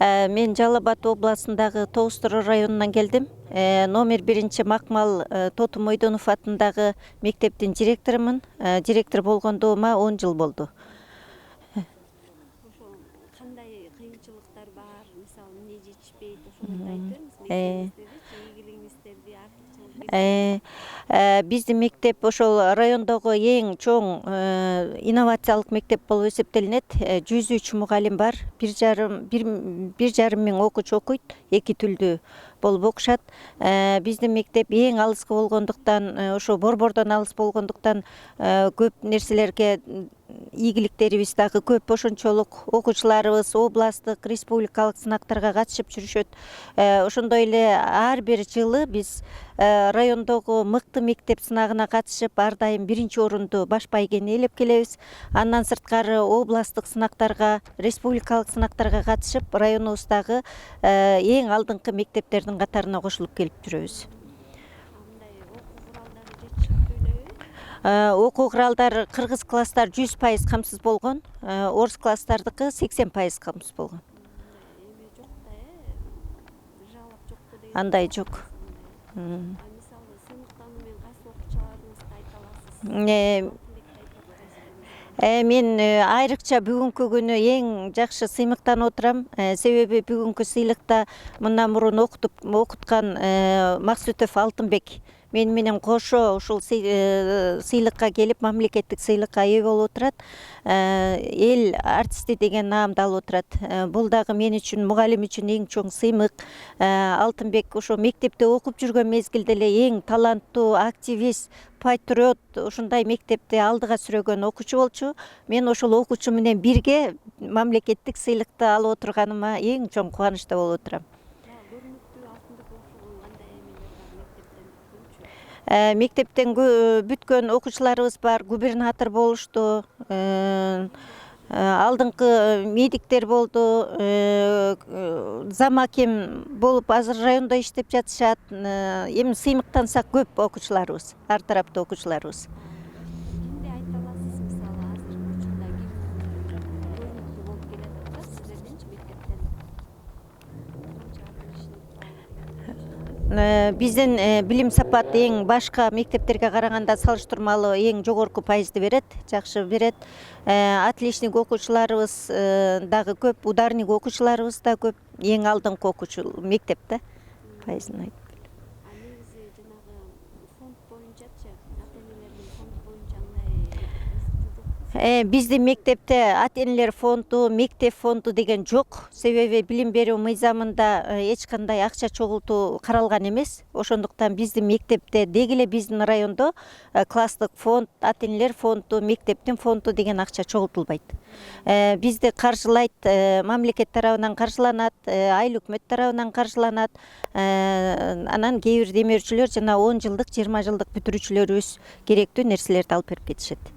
Мен Жалал Абад областындагы Тоғызтұры районунан келдим. Номер 1 Макмал Тотум Мойдонов атындагы мектептин директорумун. Директор болгондугума 10 жыл болду. Ошол кандай кыйынчылыктар бар? Мисалы эмне жетишпейт, ошону айтып бериңиз. Мектебиңиздеги ийгилигиңиздерди, артыкчылыгын. Биздин мектеп ошол райондогу эң чоң инновациялык мектеп болуп эсептелинет. 103 мугалим бар, 1,5 миң окуучу окуйт, 2 тилдүү болуп окушат. Биздин мектеп эң алыскы болгондуктан, ошо борбордон алыс болгондуктан көп нерселерге ийгиликтерибиз дагы көп. Ошончолук окуучуларыбыз областтык, республикалык сынактарга катышып жүрүшөт. Ошондой эле ар бир жылы биз райондогу мыкты мектеп сынагына катышып, ар дайым 1 орунду баш байгени ээлеп келебиз. Андан сырткары областтык сынактарга, республикалык сынактарга катышып, районубуздагы эң алдыңкы мектептердин катарына кошулуп келип жүрөбүз. Окуу куралдар кыргыз класстар 100% камсыз болгон, орус класстардыкы 80% камсыз болгон. Андай жок. Мисалы сыймыктануу менен кайсы окуучуларыңызды айта аласыз? Мен айрыкча бүгүнкү күнү эң жакшы сыймыктанып отурам. Себеби бүгүнкү сыйлыкта мындан мурун окуткан Максутов Алтынбек мен менен кошо ушул сыйлыкка келип, мамлекеттик сыйлыкка ээ болуп отурат. Эл артисти деген наамды алып отурат. Бул дагы мен үчүн, мугалим үчүн эң чоң сыймык. Алтынбек ошо мектепте окуп жүргөн мезгилде эле эң таланттуу, активист, патриот, ушундай мектепти алдыга сүрөгөн окуучу болчу. Мен ошол окуучу менен бирге мамлекеттик сыйлыкты алып отурганыма эң чоң кубанычта болуп отурам. Мектептен бүткөн окуучуларыбыз бар, губернатор болушту, алдыңкы медиктер болду, зам аким болуп азыр райондо иштеп жатышат. Эми сыймыктансак көп окуучуларыбыз, ар тараптуу окуучуларыбыз. Кимди айта аласыз? Мисалы азыркы учурда ким көрүнүктүү болуп келатат сиздердинчи мектептен? Биздин билим сапаты эң башка мектептерге караганда салыштырмалуу эң жогорку пайызды берет, жакшы берет. Отличник окуучуларыбыз дагы көп, ударник окуучуларыбыз да көп. Эң алдыңкы окуучу мектеп да пайызын айтып. Негизи жанагы фонд боюнчачы, ата-энелердин фонду боюнча Биздин мектепте ата-энелер фонду, мектеп фонду деген жок. Себеби билим берүү мыйзамында эч кандай акча чогултуу каралган эмес. Ошондуктан биздин мектепте деги эле биздин райондо класстык фонд, ата-энелер фонду, мектептин фонду деген акча чогултулбайт. Бизди каржылайт, мамлекет тарабынан каржыланат, айыл өкмөт тарабынан каржыланат. Анан кээ бир демөөрчүлөр жана 10 жылдык, 20 жылдык бүтүрүүчүлөрүбүз керектүү нерселерди алып берип кетишет.